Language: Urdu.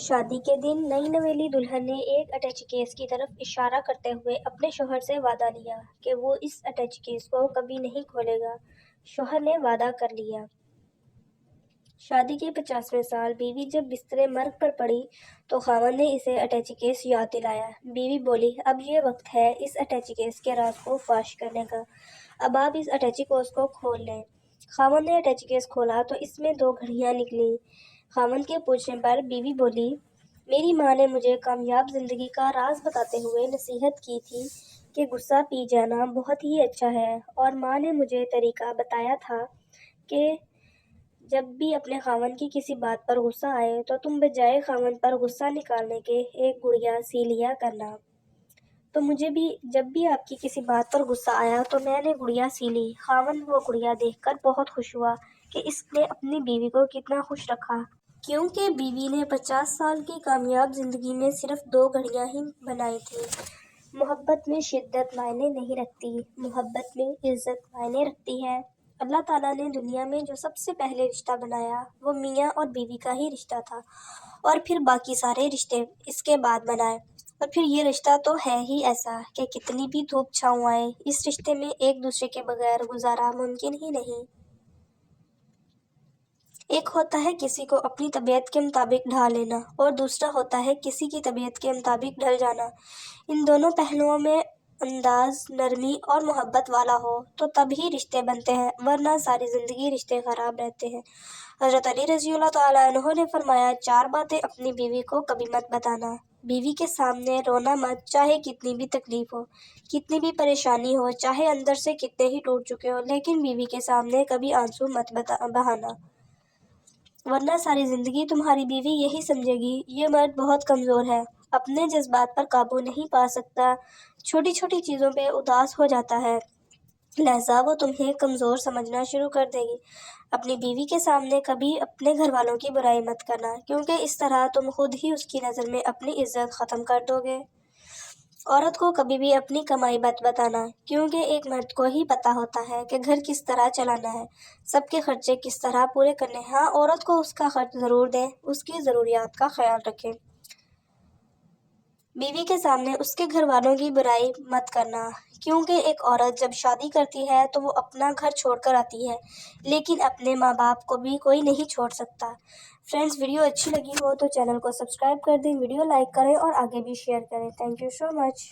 شادی کے دن نئی نویلی دلہن نے ایک اٹیچی کیس کی طرف اشارہ کرتے ہوئے اپنے شوہر سے وعدہ لیا کہ وہ اس اٹیچی کیس کو کبھی نہیں کھولے گا۔ شوہر نے وعدہ کر لیا۔ شادی کے 50ویں سال بیوی جب بستر مرگ پر پڑی تو خاوند نے اسے اٹیچی کیس یاد دلایا۔ بیوی بولی، اب یہ وقت ہے اس اٹیچی کیس کے راز کو فاش کرنے کا۔ اب آپ اس اٹیچی کیس کو کھول لیں۔ خاوند نے اٹیچی کیس کھولا تو اس میں 2 گھڑیاں نکلیں۔ خاوند کے پوچھنے پر بیوی بولی، میری ماں نے مجھے کامیاب زندگی کا راز بتاتے ہوئے نصیحت کی تھی کہ غصہ پی جانا بہت ہی اچھا ہے، اور ماں نے مجھے طریقہ بتایا تھا کہ جب بھی اپنے خاوند کی کسی بات پر غصہ آئے تو تم بجائے خاوند پر غصہ نکالنے کے ایک گڑیا سی لیا کرنا۔ تو مجھے بھی جب بھی آپ کی کسی بات پر غصہ آیا تو میں نے گڑیا سی لی۔ خاوند وہ گڑیا دیکھ کر بہت خوش ہوا کہ اس نے اپنی بیوی کو کتنا خوش رکھا۔ کیونکہ بیوی نے 50 سال کی کامیاب زندگی میں صرف 2 گھڑیاں ہی بنائی تھیں۔ محبت میں شدت معنی نہیں رکھتی، محبت میں عزت معنی رکھتی ہے۔ اللہ تعالیٰ نے دنیا میں جو سب سے پہلے رشتہ بنایا وہ میاں اور بیوی کا ہی رشتہ تھا، اور پھر باقی سارے رشتے اس کے بعد بنائے۔ اور پھر یہ رشتہ تو ہے ہی ایسا کہ کتنی بھی دھوپ چھاؤں آئے، اس رشتے میں ایک دوسرے کے بغیر گزارا ممکن ہی نہیں۔ ایک ہوتا ہے کسی کو اپنی طبیعت کے مطابق ڈھا لینا، اور دوسرا ہوتا ہے کسی کی طبیعت کے مطابق ڈھل جانا۔ ان دونوں پہلوؤں میں انداز نرمی اور محبت والا ہو تو تب ہی رشتے بنتے ہیں، ورنہ ساری زندگی رشتے خراب رہتے ہیں۔ حضرت علی رضی اللہ تعالیٰ عنہ نے فرمایا، 4 باتیں اپنی بیوی کو کبھی مت بتانا۔ بیوی کے سامنے رونا مت، چاہے کتنی بھی تکلیف ہو، کتنی بھی پریشانی ہو، چاہے اندر سے کتنے ہی ٹوٹ چکے ہو، لیکن بیوی کے سامنے کبھی آنسو مت بہانا، ورنہ ساری زندگی تمہاری بیوی یہی سمجھے گی، یہ مرد بہت کمزور ہے، اپنے جذبات پر قابو نہیں پا سکتا، چھوٹی چھوٹی چیزوں پہ اداس ہو جاتا ہے، لہٰذا وہ تمہیں کمزور سمجھنا شروع کر دے گی۔ اپنی بیوی کے سامنے کبھی اپنے گھر والوں کی برائی مت کرنا، کیونکہ اس طرح تم خود ہی اس کی نظر میں اپنی عزت ختم کر دو گے۔ عورت کو کبھی بھی اپنی کمائی مت بتانا، کیونکہ ایک مرد کو ہی پتہ ہوتا ہے کہ گھر کس طرح چلانا ہے، سب کے خرچے کس طرح پورے کرنے ہیں۔ ہاں، عورت کو اس کا خرچ ضرور دیں، اس کی ضروریات کا خیال رکھیں۔ بیوی کے سامنے اس کے گھر والوں کی برائی مت کرنا، کیونکہ ایک عورت جب شادی کرتی ہے تو وہ اپنا گھر چھوڑ کر آتی ہے، لیکن اپنے ماں باپ کو بھی کوئی نہیں چھوڑ سکتا۔ فرینڈز، ویڈیو اچھی لگی ہو تو چینل کو سبسکرائب کر دیں، ویڈیو لائک کریں اور آگے بھی شیئر کریں۔ Thank you so much.